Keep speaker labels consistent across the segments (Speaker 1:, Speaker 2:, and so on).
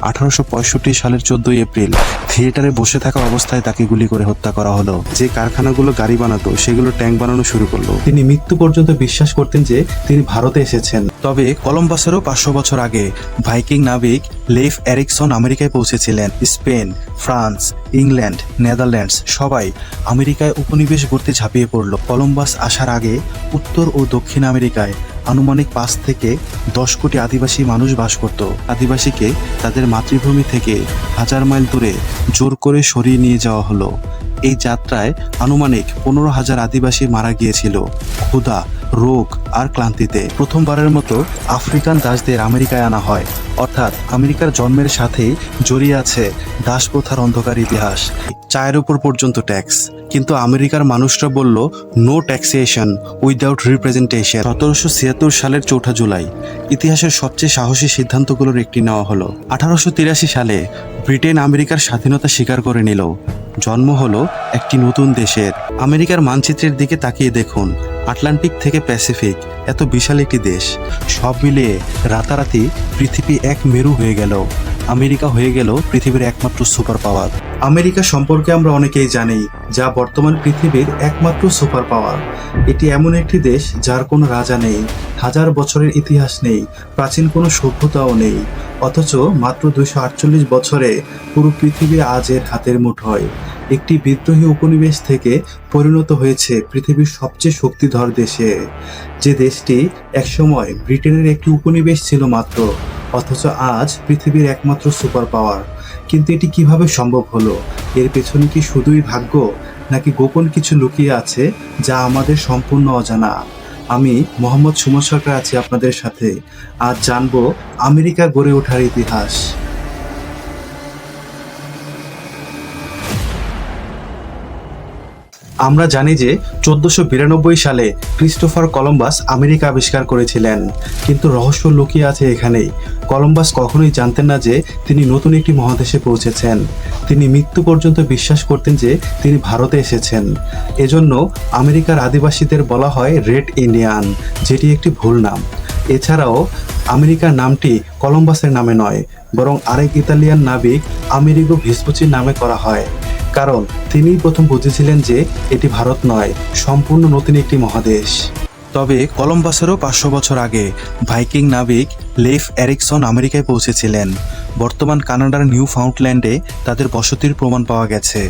Speaker 1: 1865 সালের 14 এপ্রিল থিয়েটারে বসে থাকা অবস্থায় তাকে গুলি করে হত্যা করা হলো। যে কারখানাগুলো গাড়ি বানাতো সেগুলো ট্যাঙ্ক বানানো শুরু করলো। তিনি মৃত্যু পর্যন্ত বিশ্বাস করতেন যে তিনি ভারতে এসেছেন। তবে কলম্বাসেরও 500 বছর আগে ভাইকিং নাবিক লেইফ এরিকসন আমেরিকায় পৌঁছেছিলেন। স্পেন, ফ্রান্স, ইংল্যান্ড, নেদারল্যান্ডস সবাই আমেরিকায় উপনিবেশ গড়তে ঝাঁপিয়ে পড়ল। কলম্বাস আসার আগে উত্তর ও দক্ষিণ আমেরিকায় আনুমানিক 5 থেকে 10 কোটি আদিবাসী মানুষ বাস করত। আদিবাসীকে তাদের মাতৃভূমি থেকে 1000 মাইল দূরে জোর করে সরিয়ে নিয়ে যাওয়া হলো। এই যাত্রায় আনুমানিক 15,000 আদিবাসী মারা গিয়েছিল ক্ষুধা, রোগ আর ক্লান্তিতে। প্রথমবারের মতো আফ্রিকান দাসদের আমেরিকায় আনা হয়, অর্থাৎ আমেরিকার জন্মের সাথেই জড়িয়ে আছে দাসপ্রথার অন্ধকার ইতিহাস। চায়ের উপর পর্যন্ত ট্যাক্স, কিন্তু আমেরিকার মানুষরা বলল নো ট্যাক্সেশন উইদাউট রিপ্রেজেন্টেশন। 1776 সালের 4 জুলাই ইতিহাসের সবচেয়ে সাহসী সিদ্ধান্তগুলোর একটি নেওয়া হলো। 1883 সালে ব্রিটেন আমেরিকার স্বাধীনতা স্বীকার করে নিল। জন্ম হলো একটি নতুন দেশের। আমেরিকার মানচিত্রের দিকে তাকিয়ে দেখুন, আটলান্টিক থেকে প্যাসিফিক, এত বিশাল একটি দেশ। সব মিলিয়ে রাতারাতি পৃথিবী এক মেরু হয়ে গেল। আমেরিকা হয়ে গেল পৃথিবীর একমাত্র সুপার পাওয়ার। আমেরিকা সম্পর্কে আমরা অনেকেই জানি, যা বর্তমান পৃথিবীর একমাত্র সুপার পাওয়ার। এটি এমন একটি দেশ যার কোনো রাজা নেই, 1000 বছরের ইতিহাস নেই, প্রাচীন কোনো সভ্যতাও নেই, অথচ মাত্র 248 বছরে পুরো পৃথিবী আজ এর হাতের মুঠোয়। একটি বিদ্রোহী উপনিবেশ থেকে পরিণত হয়েছে পৃথিবীর সবচেয়ে শক্তিধর দেশে। যে দেশটি একসময় ব্রিটেনের একটি উপনিবেশ ছিল মাত্র, অথচ আজ পৃথিবীর একমাত্র সুপার পাওয়ার। কিন্তু এটি কিভাবে সম্ভব হলো? এর পেছনে কি শুধুই ভাগ্য, নাকি গোপন কিছু লুকিয়ে আছে যা আমাদের সম্পূর্ণ অজানা? আমি মোহাম্মদ সুমন সরকার আছি আপনাদের সাথে। আজ জানবো আমেরিকা গড়ে ওঠার ইতিহাস। আমরা জানি যে 1492 সালে ক্রিস্টোফার কলম্বাস আমেরিকা আবিষ্কার করেছিলেন, কিন্তু রহস্য লুকিয়ে আছে এখানেই। কলম্বাস কখনোই জানতেন না যে তিনি নতুন একটি মহাদেশে পৌঁছেছেন। তিনি মৃত্যু পর্যন্ত বিশ্বাস করতেন যে তিনি ভারতে এসেছেন। এজন্য আমেরিকার আদিবাসীদের বলা হয় রেড ইন্ডিয়ান, যেটি একটি ভুল নাম। এছাড়াও আমেরিকার নামটি কলম্বাসের নামে নয়, বরং আরেক ইতালিয়ান নাবিক আমেরিগো ভেসপুচির নামে করা হয়, কারণ তিনিই প্রথম বুঝেছিলেন যে এটি ভারত নয়, সম্পূর্ণ নতুন একটি মহাদেশ। তবে কলম্বাসেরও 500 বছর আগে ভাইকিং নাবিক লেইফ এরিকসন আমেরিকায় পৌঁছেছিলেন। বর্তমান কানাডার নিউ ফাউন্ডল্যান্ডে তাদের বসতির প্রমাণ পাওয়া গেছে।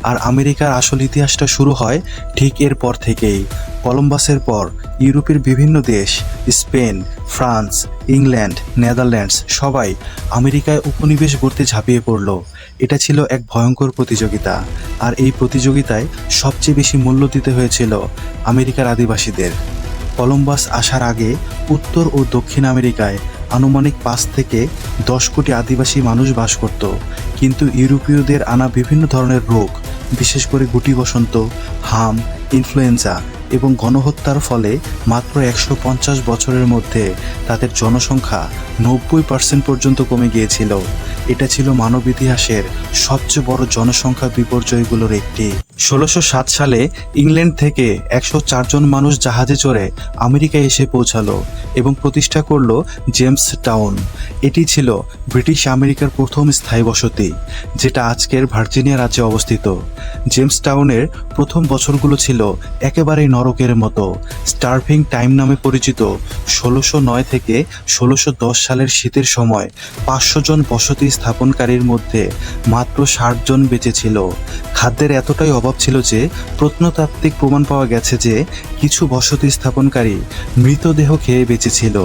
Speaker 1: আর আমেরিকার আসল ইতিহাসটা শুরু হয় ঠিক এর পর থেকেই। কলম্বাসের পর ইউরোপের বিভিন্ন দেশ, স্পেন, ফ্রান্স, ইংল্যান্ড, নেদারল্যান্ডস সবাই আমেরিকায় উপনিবেশ গড়তে ঝাঁপিয়ে পড়ল। এটা ছিল এক ভয়ঙ্কর প্রতিযোগিতা, আর এই প্রতিযোগিতায় সবচেয়ে বেশি মূল্য দিতে হয়েছিল আমেরিকার আদিবাসীদের। কলম্বাস আসার আগে উত্তর ও দক্ষিণ আমেরিকায় আনুমানিক 5 থেকে 10 কোটি আদিবাসী মানুষ বাস করত, কিন্তু ইউরোপীয়দের আনা বিভিন্ন ধরনের রোগ, বিশেষ করে গুটি বসন্ত, হাম, ইনফ্লুয়েঞ্জা এবং গণহত্যার ফলে মাত্র 150 বছরের মধ্যে তাদের জনসংখ্যা 90% পর্যন্ত কমে গিয়েছিল। এটা ছিল মানব ইতিহাসের সবচেয়ে বড় জনসংখ্যা বিপর্যয়গুলোর একটি। 1607 সালে ইংল্যান্ড থেকে 104 জন মানুষ জাহাজে চড়ে আমেরিকায় এসে পৌঁছালো এবং প্রতিষ্ঠা করলো জেমস টাউন। এটি ছিল ব্রিটিশ আমেরিকার প্রথম স্থায়ী বসতি, যেটা আজকের ভার্জিনিয়া রাজ্যে অবস্থিত। জেমস টাউনের প্রথম বছরগুলো ছিল একেবারেই নরকের মতো। স্টার্ভিং টাইম নামে পরিচিত 1609 থেকে 1610 সালের শীতের সময় 500 জন বসতি স্থাপনকারীর মধ্যে মাত্র 60 জন বেঁচে ছিল। খাদ্যের এতটাই অভাব ছিল যে প্রত্নতাত্ত্বিক প্রমাণ পাওয়া গেছে যে কিছু বসতি স্থাপনকারী মৃতদেহ খেয়ে বেঁচেছিল।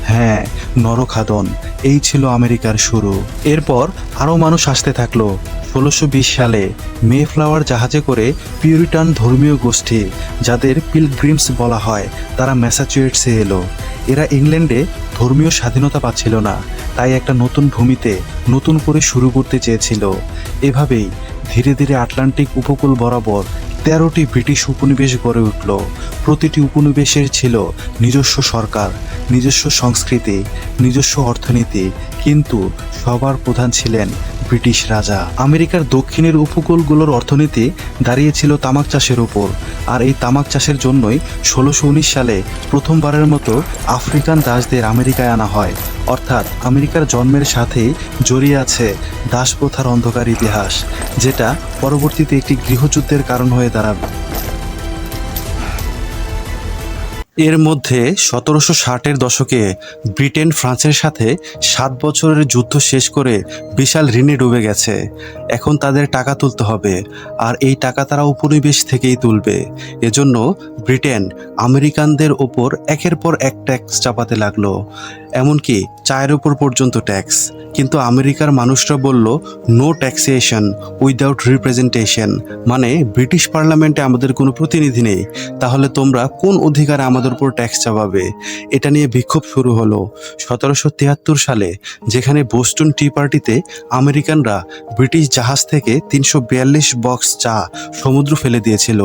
Speaker 1: হ্যাঁ, নরখাদন। এই ছিল আমেরিকার শুরু। এরপর আরও মানুষ আসতে থাকলো। 1620 সালে মেফ্লাওয়ার জাহাজে করে পিউরিটান ধর্মীয় গোষ্ঠী, যাদের পিলগ্রিমস বলা হয়, তারা ম্যাসাচুসেটসে এলো। এরা ইংল্যান্ডে ধর্মীয় স্বাধীনতা পাচ্ছিল না, তাই একটা নতুন ভূমিতে নতুন করে শুরু করতে চেয়েছিল। এভাবেই ধীরে ধীরে আটলান্টিক উপকূল বরাবর 13টি ব্রিটিশ উপনিবেশ গড়ে উঠল। প্রতিটি উপনিবেশের ছিল নিজস্ব সরকার, নিজস্ব সংস্কৃতি, নিজস্ব অর্থনীতি, কিন্তু সবার প্রধান ছিলেন ব্রিটিশ রাজা। আমেরিকার দক্ষিণের উপকূলগুলোর অর্থনীতি দাঁড়িয়েছিল তামাক চাষের উপর, আর এই তামাক চাষের জন্যই 1619 সালে প্রথমবারের মতো আফ্রিকান দাসদের আমেরিকায় আনা হয়। অর্থাৎ আমেরিকার জন্মের সাথেই জড়িয়ে আছে দাসপ্রথার অন্ধকার ইতিহাস, যেটা পরবর্তীতে একটি গৃহযুদ্ধের কারণ হয়ে দাঁড়াবে। এর মধ্যে 1760-এর দশকে ব্রিটেন ফ্রান্সের সাথে 7 বছরের যুদ্ধ শেষ করে বিশাল ঋণে ডুবে গেছে। এখন তাদের টাকা তুলতে হবে, আর এই টাকা তারা উপনিবেশ থেকেই তুলবে। এজন্য ব্রিটেন আমেরিকানদের ওপর একের পর এক ট্যাক্স চাপাতে লাগলো, এমনকি চায়ের ওপর পর্যন্ত ট্যাক্স। কিন্তু আমেরিকার মানুষরা বলল, নো ট্যাক্সেশন উইদাউট রিপ্রেজেন্টেশন, মানে ব্রিটিশ পার্লামেন্টে আমাদের কোনো প্রতিনিধি নেই, তাহলে তোমরা কোন অধিকারে আমাদের উপর ট্যাক্স চাপাবে? এটা নিয়ে বিক্ষোভ শুরু হলো 1773 সালে, যেখানে বোস্টন টি পার্টিতে আমেরিকানরা ব্রিটিশ জাহাজ থেকে 342 বক্স চা সমুদ্র ফেলে দিয়েছিল,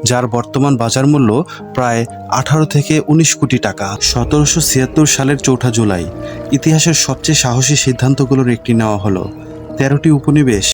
Speaker 1: যার বর্তমান বাজার মূল্য প্রায় 18 থেকে 19 কোটি টাকা। 1776 সালের 4 জুলাই ইতিহাসের সবচেয়ে সাহসী সিদ্ধান্তগুলোর একটি নেওয়া হলো। 13টি উপনিবেশ